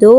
2